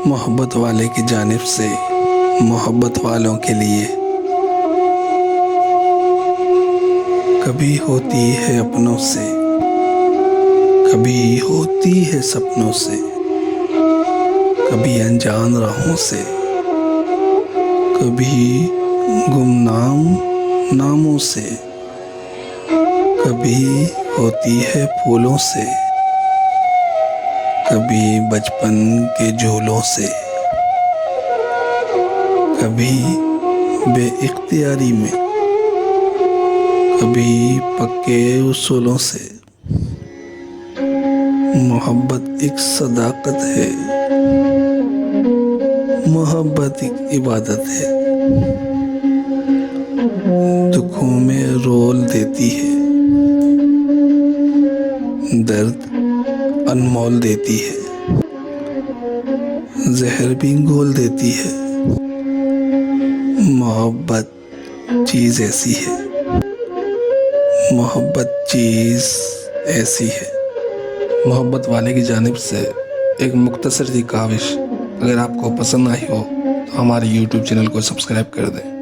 मोहब्बत वाले की जानिब से मोहब्बत वालों के लिए। कभी होती है अपनों से, कभी होती है सपनों से, कभी अनजान राहों से, कभी गुमनाम नामों से, कभी होती है फूलों से, कभी बचपन के झूलों से, कभी बेइख्तियारी में, कभी पक्के उसूलों से। मोहब्बत एक सदाकत है, मोहब्बत एक इबादत है। दुखों में रोल देती है, दर्द अनमोल देती है, जहर भी घोल देती है। मोहब्बत चीज़ ऐसी है, मोहब्बत चीज़ ऐसी है। मोहब्बत वाले की जानिब से एक मुख्तसर सी काविश अगर आपको पसंद आई हो तो हमारे YouTube चैनल को सब्सक्राइब कर दें।